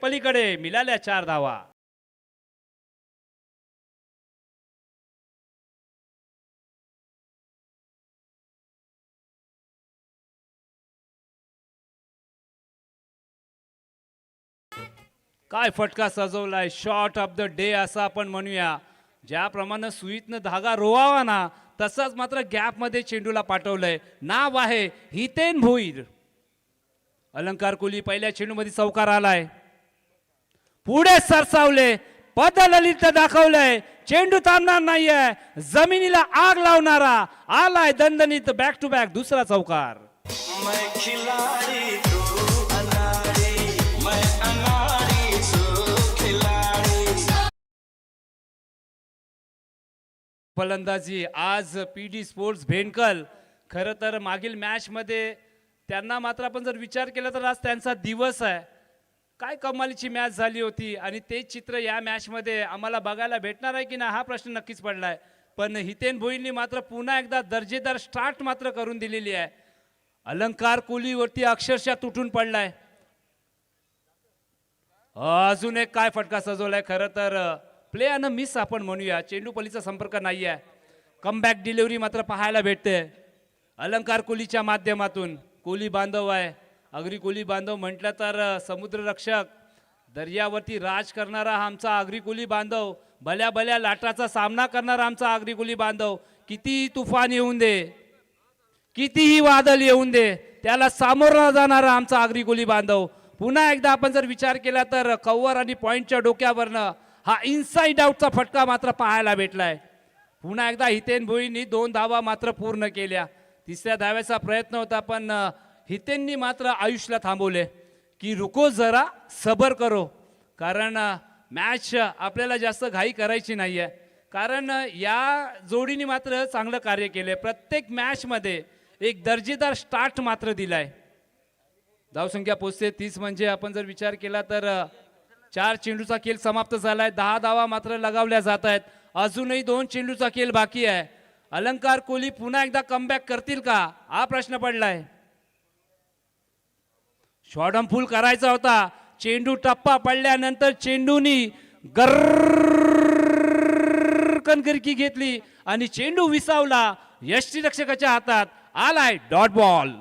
पलीकडे. मिळाल्या 4 धावा. काय फटका सजवलाय. शॉट ऑफ द डे असं आपण म्हणूया. ज्याप्रमाणे सुईतनं धागा रोवावा ना तसंच मात्र गॅप मध्ये चेंडूला पाठवलंय. नाव आहे हितेन भोईर. अलंकार कोहली पहिल्या चेंडूमध्ये चौकार आलाय. पुढे सरसावले, पदललित दाखवलंय. चेंडू थांबणार नाहीये. जमिनीला आग लावणारा आलाय दणदणीत बॅक टू बॅक दुसरा चौकार. फलंदाजी आज पीडी स्पोर्ट्स भेंडकल. खरं तर मागील मॅच मध्ये त्यांना मात्र आपण जर विचार केला तर आज त्यांचा दिवस आहे. काय कमालीची मॅच झाली होती आणि तेच चित्र या मॅच मध्ये आम्हाला बघायला भेटणार आहे की नाही हा प्रश्न नक्कीच पडलाय. पण हितेन भोईरनी मात्र पुन्हा एकदा दर्जेदार स्टार्ट मात्र करून दिलेली आहे. अलंकार कोहलीवरती अक्षरशः तुटून पडलाय. अजून एक काय फटका सजवलाय. खरं तर प्ले अन मिस आपण म्हणूया. चेंडू पलीचा संपर्क नाही आहे. कमबॅक डिलिव्हरी मात्र पाहायला भेटते अलंकार कोहलीच्या माध्यमातून. कोहली बांधव आहे. आगरी कोहली बांधव म्हटलं तर समुद्ररक्षक, दर्यावरती राज करणारा आमचा आगरी कोहली बांधव, भल्या भल्या लाटाचा सामना करणारा आमचा आगरी कोहली बांधव. कितीही तुफान येऊन दे, कितीही वादळ येऊन दे, त्याला सामोरा जाणारा आमचा आगरी कोहली बांधव. पुन्हा एकदा आपण जर विचार केला तर कव्हर आणि पॉइंटच्या डोक्यावरनं हा इनसाइड आउटचा फटका मात्र पाहायला भेटलाय. पुन्हा एकदा हितेन भोईरनी 2 धावा मात्र पूर्ण केल्या. तिसऱ्या धाव्याचा प्रयत्न होता पण हितेननी मात्र आयुषला थांबवले की रुको जरा सबर करो. कारण मॅच आपल्याला जास्त घाई करायची नाहीये. कारण या जोडीने मात्र चांगलं कार्य केले. प्रत्येक मॅच मध्ये एक दर्जेदार स्टार्ट मात्र दिलाय. धावसंख्या पोचते 30. म्हणजे आपण जर विचार केला तर 4 चेंडूचा खेळ समाप्त झालाय. 10 धावा मात्र लगावल्या जात आहेत. अजूनही 2 चेंडूचा खेळ बाकी आहे. अलंकार कोहली पुन्हा एकदा कमबॅक करतील का हा प्रश्न पडलाय. शॉर्टम फुल करायचा होता. चेंडू टप्पा पडल्यानंतर चेंडूनी गिरकी घेतली आणि चेंडू विसावला. यष्टीरक्षकाच्या हातात आलाय डॉट बॉल.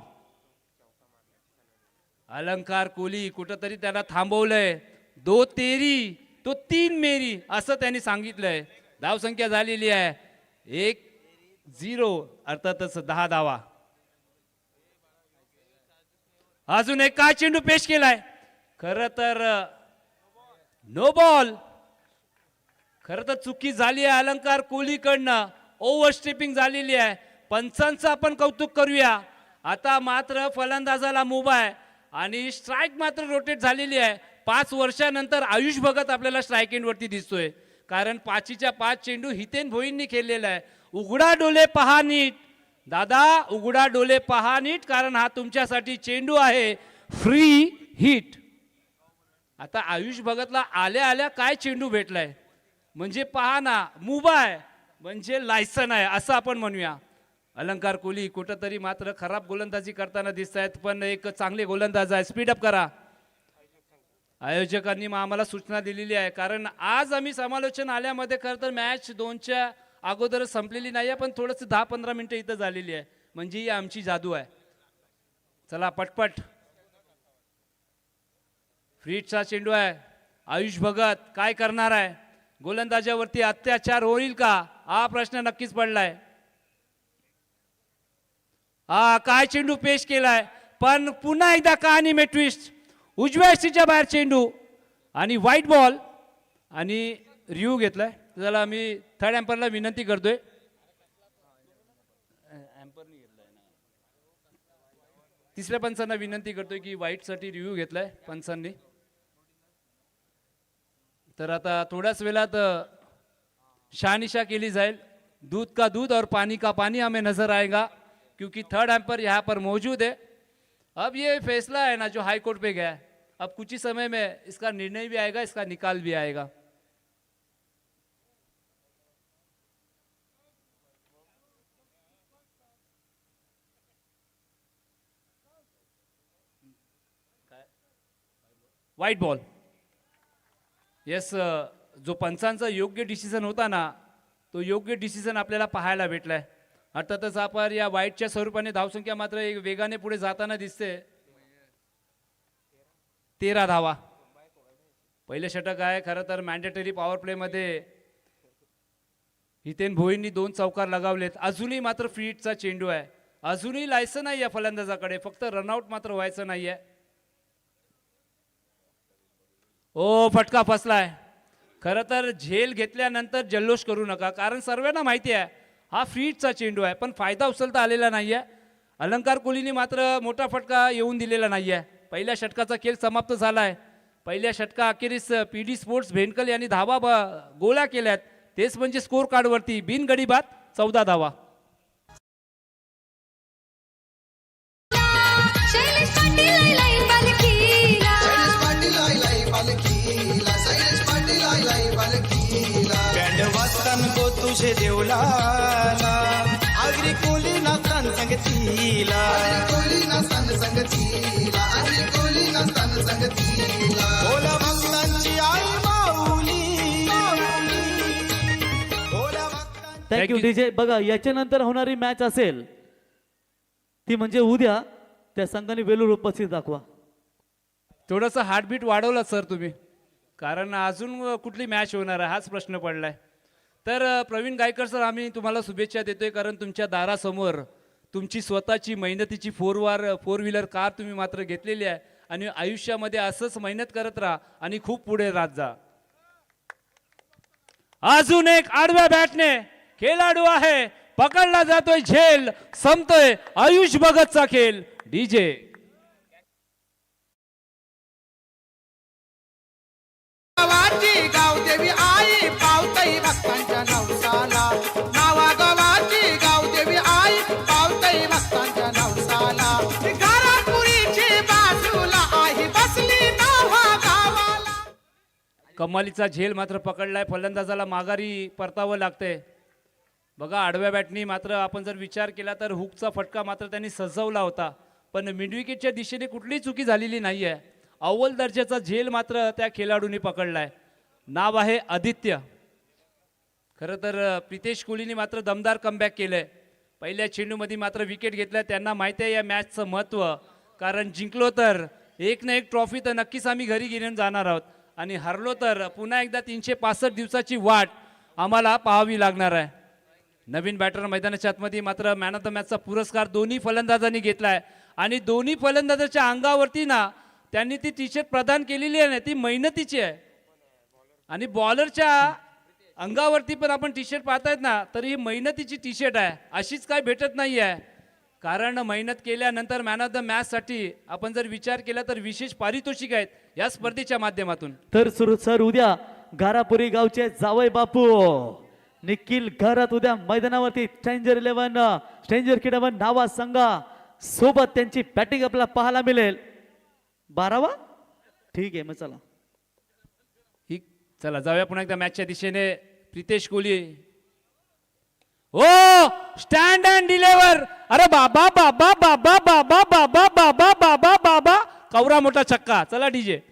अलंकार कोहली कुठंतरी त्याला थांबवलंय. 2 तेरी तो 3 मेरी असं त्यांनी सांगितलंय. धावसंख्या झालेली आहे 1-0. अर्थातच 10 धावा. अजून एक काय चेंडू पेश केलाय. खरं तर नो बॉल. खरं तर चुकी झाली आहे अलंकार कोहलीकडनं, ओव्हर स्टेपिंग झालेली आहे. पंचांचं आपण कौतुक करूया. आता मात्र फलंदाजाला मुभा आहे आणि स्ट्राईक मात्र रोटेट झालेली आहे. 5 वर्षानंतर आयुष भगत आपल्याला स्ट्राईक एंडवरती दिसतोय, कारण 5च्या 5 चेंडू हितेन भोईंनी खेळलेला आहे. उघडा डोले पहा नीट दादा, उघडा डोले पहा नीट, कारण हा तुमच्यासाठी चेंडू आहे फ्री हिट. आता आयुष भगतला आल्या आल्या काय चेंडू भेटलाय, म्हणजे पहा ना, मुभा आहे म्हणजे लायसन आहे असं आपण म्हणूया. अलंकार कोहली कुठंतरी मात्र खराब गोलंदाजी करताना दिसत आहेत, पण एक चांगले गोलंदाज आहे. स्पीडअप करा. आयोजकांनी आम्हाला सूचना दिलेली आहे, कारण आज आम्ही समालोचन आल्यामध्ये खरं तर मॅच 2च्या अगोदर संपलेली नाही आहे, पण थोडंसं 10-15 मिनिटं इथं झालेली आहे, म्हणजे ही आमची जादू आहे. चला पटपट. फ्रीटचा चेंडू आहे. आयुष भगत काय करणार आहे, गोलंदाजावरती अत्याचार होईल का, हा प्रश्न नक्कीच पडलाय. हा काय चेंडू पेश केलाय, पण पुन्हा एकदा कहाणी में ट्विस्ट. उजव्या सीच्या बाहेर चेंडू आणि व्हाईट बॉल आणि रिव्ह्यू घेतलाय. त्याला मी थर्ड एम्परला विनंती करतोय. तिसऱ्या पंचांना विनंती करतोय की व्हाईटसाठी रिव्ह्यू घेतलाय पंचांनी. तर आता थोड्याच वेळात शहानिशा केली जाईल. दूध का दूध और पानी का पानी हमें नजर आएगा, क्योंकि थर्ड एम्पर यहाँ पर मौजूद है. अब ये फैसला है ना जो हाई कोर्ट पे गया है, अब कुछ ही समय में इसका निर्णय भी आएगा, इसका निकाल भी आएगा. White ball. येस, जो पंचांचा योग्य डिसिजन होता ना, तो योग्य डिसिजन आपल्याला पाहायला भेटलाय. अर्थातच आपण या व्हाईटच्या स्वरूपाने धावसंख्या मात्र एक वेगाने पुढे जाताना दिसते. 13 धावा. पहिले षटक आहे. खरं तर मॅन्डेटरी पॉवर प्लेमध्ये हितेन भोईंनी 2 चौकार लगावलेत. अजूनही मात्र फ्रीटचा चेंडू आहे. अजूनही लायसन आहे या फलंदाजाकडे, फक्त रनआउट मात्र व्हायचं नाहीये. ओ फटका फसलाय. खरं तर झेल घेतल्यानंतर जल्लोष करू नका, कारण सर्वांना माहिती आहे हा फ्रीटचा चेंडू आहे, पण फायदा उचलता आलेला नाहीये. अलंकार कोहलीने मात्र मोठा फटका येऊन दिलेला नाहीये. पहिल्या षटकाचा खेळ समाप्त झालाय. पहिल्या षटका अखेरीस PD स्पोर्ट्स भेंडकल यांनी धावा गोळा केल्यात, तेच म्हणजे स्कोर कार्डवरती बिनगडी बाद 14 धावा. को तुझे देवलाला आगरी कोली ना सन संगतीला, कोली ना सन संगतीला, आगरी कोली ना सन संगतीला. बोला भक्तांची आई माऊली, बोला भक्तांची. Thank you DJ. बघा याच्यानंतर होणारी मॅच असेल ती म्हणजे उद्या, त्या संघाने वेलूर उपस्थित दाखवा. थोडंसं हार्टबीट वाढवलं सर तुम्ही, कारण अजून कुठली मॅच होणार आहे हाच प्रश्न पडलाय. तर प्रवीण गायकर सर, आम्ही तुम्हाला शुभेच्छा देतोय, कारण तुमच्या दारासमोर तुमची स्वतःची मेहनतीची 4 व्हीलर कार तुम्ही मात्र घेतलेली आहे, आणि आयुष्यामध्ये असंच मेहनत करत राहा आणि खूप पुढे राहत जा. अजून एक आडव्या बॅटने खेळाडू आहे, पकडला जातोय झेल, संपतोय आयुष भगतचा खेळ. डीजे. गावाची गावदेवी आई पावतई भक्तांच्या नवसाला, नावा गावाची गावदेवी आई पावतई भक्तांच्या नवसाला. घरापुरीची बाजूला आई बसली नावा गावाला. कमालीचा झेल मात्र पकडलाय. फलंदाजाला माघारी परतावं लागतंय. बघा आडव्या बॅटनी मात्र आपण जर विचार केला तर हुकचा फटका मात्र त्यांनी सजवला होता, पण मिडविकेटच्या दिशेने कुठलीही चुकी झालेली नाहीये. अव्वल दर्जाचा झेल मात्र त्या खेळाडूने पकडलाय. नाव आहे आदित्य. खरं तर प्रितेश कोहलीने मात्र दमदार कमबॅक केलंय. पहिल्या चेंडूमध्ये मात्र विकेट घेतल्या. त्यांना माहिती आहे या मॅचचं महत्त्व, कारण जिंकलो तर एक ना एक ट्रॉफी तर नक्कीच आम्ही घरी घेऊन जाणार आहोत, आणि हरलो तर पुन्हा एकदा 365 दिवसाची वाट आम्हाला पाहावी लागणार आहे. नवीन बॅटर मैदानाच्या आतमध्ये मात्र मॅन ऑफ द मॅचचा पुरस्कार दोन्ही फलंदाजांनी घेतलाय, आणि दोन्ही फलंदाजाच्या अंगावरती ना त्यांनी ती टी शर्ट प्रदान केलेली आहे ना, ती मेहनतीची आहे. आणि बॉलरच्या अंगावरती पण आपण टी शर्ट पाहतायत ना, तर ही मेहनतीची टी शर्ट आहे, अशीच काय भेटत नाही आहे. कारण मेहनत केल्यानंतर मॅन ऑफ द मॅचसाठी आपण जर विचार केला तर विशेष पारितोषिक आहेत या स्पर्धेच्या माध्यमातून. तर सर उद्या घारापुरी गावचे जावई बापू निखिल घरात उद्या मैदानावरती स्ट्रेंजर किड नावा संघा सोबत त्यांची बॅटिंग आपल्याला पाहायला मिळेल. 12वा ठीक आहे, मग चला ही चला जाऊया पुन्हा एकदा मॅचच्या दिशेने. प्रितेश कोहली, ओ स्टँड अँड डिलेवर, अरे बाबा बाबा बाबा बाबा बाबा बाबा बाबा बाबा, कवरा मोठा छक्का. चला डीजे.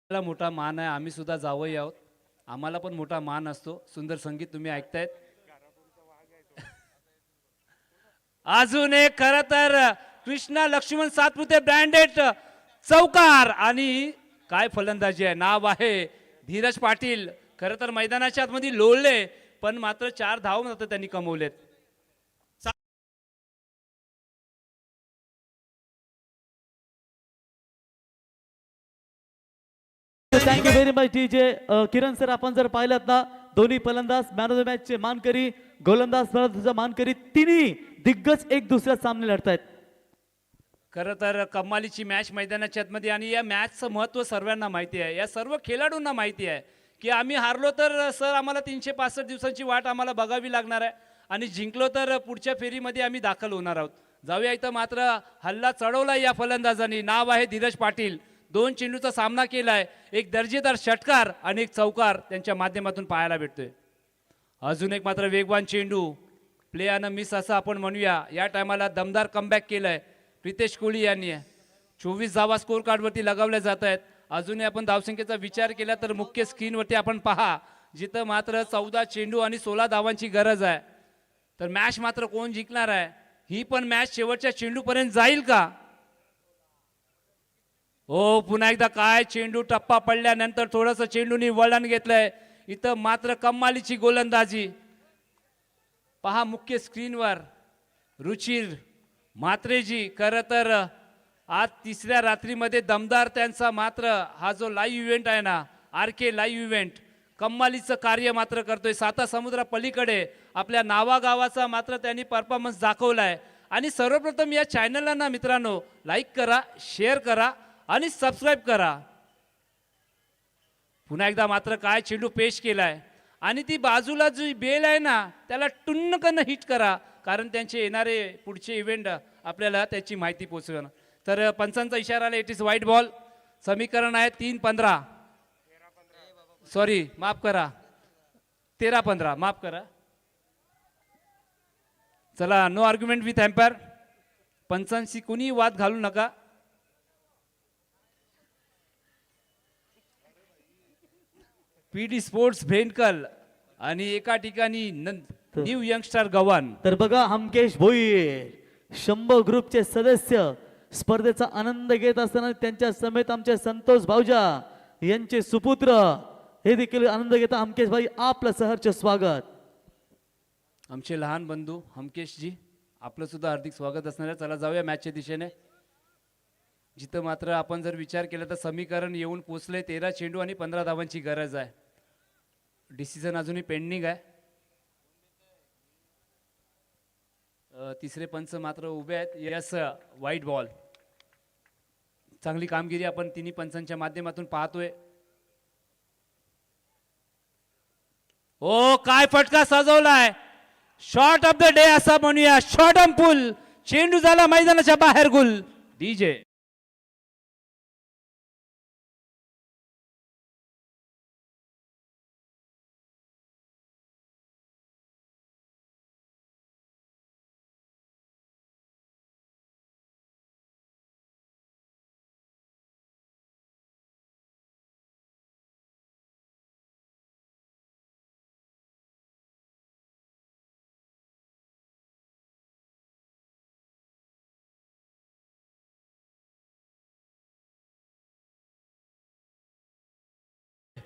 मोठा मान आहे, आम्ही सुद्धा जावई आहोत, आम्हाला पण मोठा मान असतो. सुंदर संगीत तुम्ही ऐकतायत. अजून एक खर तर कृष्णा लक्ष्मण सातपुते ब्रँडेड चौकार आणि काय फलंदाजी आहे. नाव आहे धीरज पाटील. खर तर मैदानाच्या आतमध्ये लोळले पण मात्र 4 धाव मात्र त्यांनी कमवलेत. Thank you very much DJ. Kiran sir, आपण जर पाहिलं ना दोन्ही फलंदाज मॅन ऑफ द मॅच चे मानकरी, गोलंदाज मानकरी, तिन्ही दिग्गज एक दुसऱ्या सामने लढतायत. खरं तर कमालीची मॅच मैदानाच्या आतमध्ये आणि या मॅचचं महत्त्व सर्वांना माहिती आहे, या सर्व खेळाडूंना माहिती आहे की आम्ही हारलो तर सर आम्हाला 365 दिवसांची वाट आम्हाला बघावी लागणार आहे आणि जिंकलो तर पुढच्या फेरीमध्ये आम्ही दाखल होणार आहोत. जाऊया इथं मात्र हल्ला चढवला या फलंदाजांनी. नाव आहे धीरज पाटील. 2 चेंडूचा सामना केलाय, एक दर्जेदार षटकार आणि एक चौकार त्यांच्या माध्यमातून पाहायला भेटतोय. अजून एक मात्र वेगवान चेंडू, प्ले आणि मिस असं आपण म्हणूया. या टायमाला दमदार कमबॅक केलाय प्रितेश कोहली यांनी. 24 धावा स्कोर कार्डवरती लगावल्या जात आहेत. अजूनही आपण धावसंख्येचा विचार केला तर मुख्य स्क्रीनवरती आपण पहा, जिथं मात्र 14 चेंडू आणि 16 धावांची गरज आहे. तर मॅच मात्र कोण जिंकणार आहे, ही पण मॅच शेवटच्या चेंडूपर्यंत जाईल का? हो, पुन्हा एकदा काय चेंडू टप्पा पडल्यानंतर थोडंसं चेंडूनी वळण घेतलंय. इथं मात्र कमालीची गोलंदाजी पहा मुख्य स्क्रीनवर. रुचिर म्हात्रेजी, खरं तर आज 3ऱ्या रात्रीमध्ये दमदार त्यांचा मात्र हा जो लाईव्ह इव्हेंट आहे ना, RK लाईव्ह इव्हेंट, कमालीचं कार्य मात्र करतोय. 7 समुद्रा पलीकडे आपल्या नावागावाचा मात्र त्यांनी परफॉर्मन्स दाखवलाय. आणि सर्वप्रथम या चॅनलला ना मित्रांनो लाईक करा, शेअर करा आणि सबस्क्राईब करा. पुन्हा एकदा मात्र काय चेंडू पेश केलाय आणि ती बाजूला जी बेल आहे ना त्याला टुन्नकन हिट करा, कारण त्यांचे येणारे पुढचे इव्हेंट आपल्याला त्याची माहिती पोहोचवणं. तर पंचांचा इशारा आला, इट इज व्हाईट बॉल. समीकरण आहे 3-15, सॉरी माफ करा 13-15, माफ करा. चला, नो आर्ग्युमेंट विथ एम्पायर. पंचांशी कोणी वाद घालू नका. PD स्पोर्ट्स भेंडकल आणि एका ठिकाणी न्यू यंगस्टर गव्हाण. तर बघा, हमकेश भोईर 100 ग्रुपचे सदस्य स्पर्धेचा आनंद घेत असताना त्यांच्या समेत आमचे संतोष भाऊजा यांचे सुपुत्र हे देखील आनंद घेता. हमकेश भाई, आपलं सहर्ष स्वागत. आमचे लहान बंधू हमकेशजी, आपलं सुद्धा हार्दिक स्वागत असणार आहे. चला जाऊया मॅचच्या दिशेने, जिथं मात्र आपण जर विचार केला तर समीकरण येऊन पोचले. 13 चेंडू आणि 15 धावांची गरज आहे. डिसिजन अजूनही पेंडिंग आहे. तिसरे पंच मात्र उभे आहेत. Yes, white ball. चांगली कामगिरी आपण तिन्ही पंचांच्या माध्यमातून पाहतोय. ओ काय फटका सजवलाय, शॉट ऑफ द डे असा म्हणूया. शॉट ऑन पुल, चेंडू झाला मैदानाच्या बाहेर गुल. DJ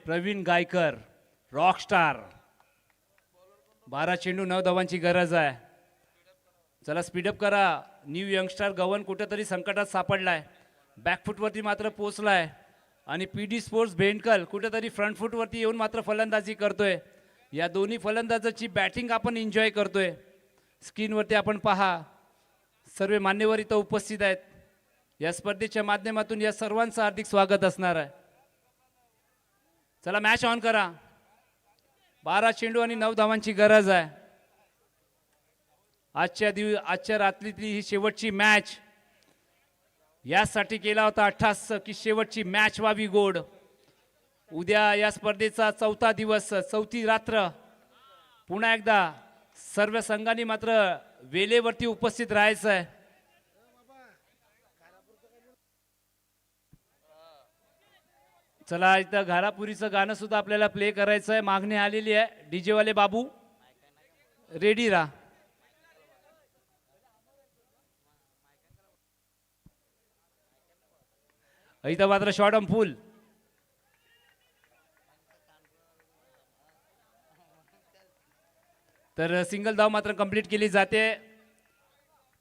Pravin Gaikar rockstar. 12 चेंडू 9 धावांची गरज आहे. चला स्पीडअप करा. न्यू यंगस्टर गवन कुठेतरी संकटात सापडलाय. बॅकफुटवरती मात्र पोचलाय आणि PD स्पोर्ट्स भेंडकल कुठेतरी फ्रंट फुटवरती येऊन मात्र फलंदाजी करतोय. या दोन्ही फलंदाजाची बॅटिंग आपण एन्जॉय करतोय. स्क्रीनवरती आपण पहा, सर्व मान्यवर इथं उपस्थित आहेत. या स्पर्धेच्या माध्यमातून या सर्वांचं हार्दिक स्वागत असणार आहे. चला मॅच ऑन करा. 12 चेंडू आणि 9 धावांची गरज आहे. आजच्या रात्रीतली ही शेवटची मॅच. यासाठी केला होता अट्टास की शेवटची मॅच व्हावी गोड. उद्या या स्पर्धेचा 4था दिवस, 4थी रात्र. पुन्हा एकदा सर्व संघांनी मात्र वेळेवरती उपस्थित राहायचं आहे. चला इथं घारापुरीचं गाणं सुद्धा आपल्याला प्ले करायचं आहे. मागणी आलेली आहे. डीजे वाले बाबू रेडी राहा. इथं मात्र शॉर्ट ऑन फुल. तर सिंगल धाव मात्र कंप्लीट केली जाते.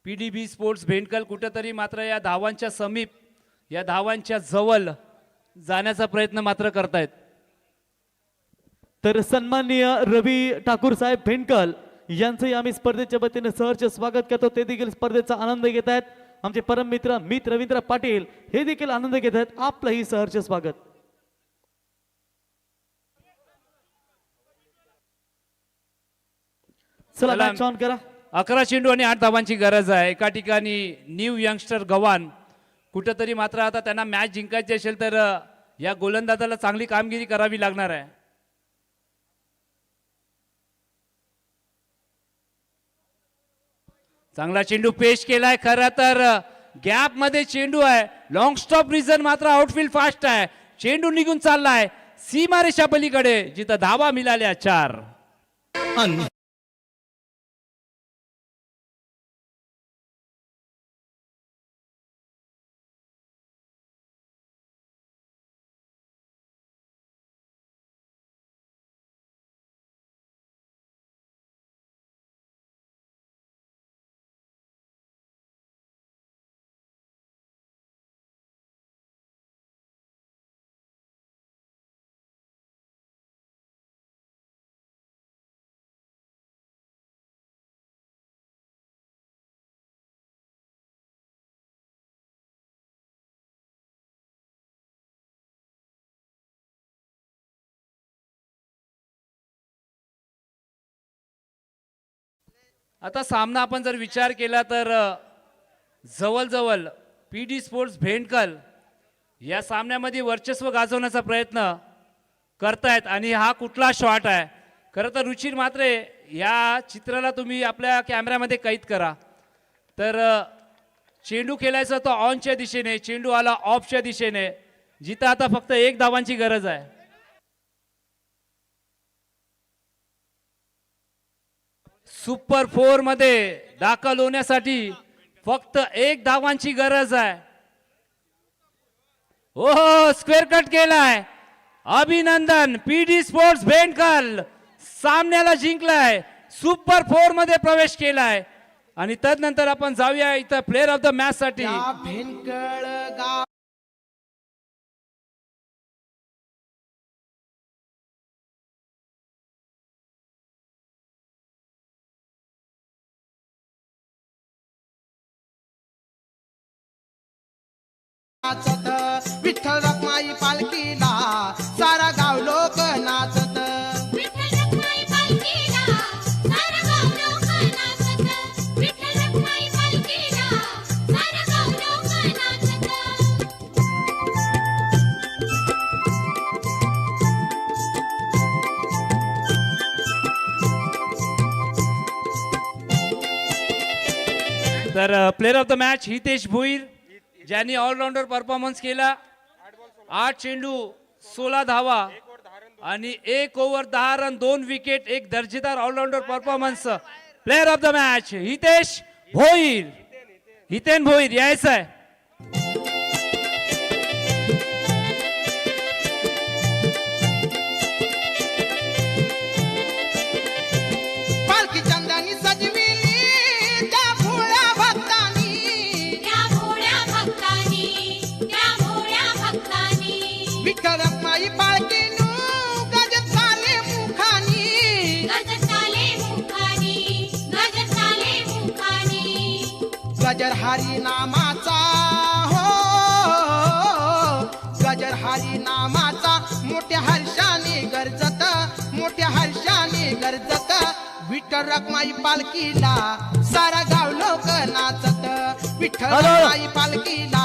PDB स्पोर्ट्स भेंडकल कुठेतरी मात्र या धावांच्या समीप, या धावांच्या जवळ जाण्याचा प्रयत्न मात्र करतायत. तर सन्माननीय रवी ठाकूर साहेब भेंडकल यांचंही आम्ही स्पर्धेच्या वतीने सहर्ष स्वागत करतो. ते देखील स्पर्धेचा आनंद घेत आहेत. आमचे परम मित्र रवींद्र पाटील हे देखील आनंद घेत आहेत. आपलंही सहर्ष स्वागत. चला मॅच ऑन करा. 11 चेंडू आणि 8 धावांची गरज आहे. एका ठिकाणी न्यू यंगस्टर गवान कुठेतरी मात्र आता त्यांना मॅच जिंकायची असेल तर या गोलंदाजाला चांगली कामगिरी करावी लागणार आहे. चांगला चेंडू पेश केलाय. खरं तर गॅप मध्ये चेंडू आहे. लॉंग स्टॉप रिझन मात्र आउटफील्ड फास्ट आहे. चेंडू निघून चाललाय सीमारेषा पलीकडे, जिथं धावा मिळाल्या 4. आता सामना आपण जर विचार केला तर जवळजवळ PD स्पोर्ट्स भेंडकल या सामन्यामध्ये वर्चस्व गाजवण्याचा प्रयत्न करतायत. आणि हा कुठला शॉट आहे. खरं तर रुचिर मात्रे या चित्राला तुम्ही आपल्या कॅमेऱ्यामध्ये कैद करा. तर चेंडू खेळायचा तो ऑनच्या दिशेने, चेंडू आला ऑफच्या दिशेने, जिथं आता फक्त 1 धावांची गरज आहे. सुपर 4 मध्ये दाखल होण्यासाठी फक्त 1 धावांची गरज आहे. ओहो, स्क्वेअर कट केलाय. अभिनंदन. PD स्पोर्ट्स भेंडकल सामन्याला जिंकलाय. सुपर 4 मध्ये प्रवेश केलाय. आणि तदनंतर आपण जाऊया इथं प्लेअर ऑफ द मॅच साठी. या भेंडकळ गाव नाचत, विठ्ठल रखमाई पालखीला सारा गाव लोक नाचत. विठ्ठल रखमाई पालखीला सारा गाव लोक नाचत. विठ्ठल रखमाई पालखीला सारा गाव लोक नाचत. तर player of the match Hitesh Bhoir, ज्यांनी ऑलराऊंडर परफॉर्मन्स केला. 8 चेंडू 16 धावा आणि 1 ओव्हर 10 रन 2 विकेट, एक दर्जेदार allrounder performance. Player of the match Hitesh Bhoir. Hiten Bhoir यायचं आहे. गजर हरी नामाचा हो गजर हरी नामाचा मोठ्या हर्षाने गरजत मोठ्या हर्षाने गरजत विठ्ठल रखमाई पालखीला सारा गाव लोक नाचत विठ्ठल रखमाई पालखीला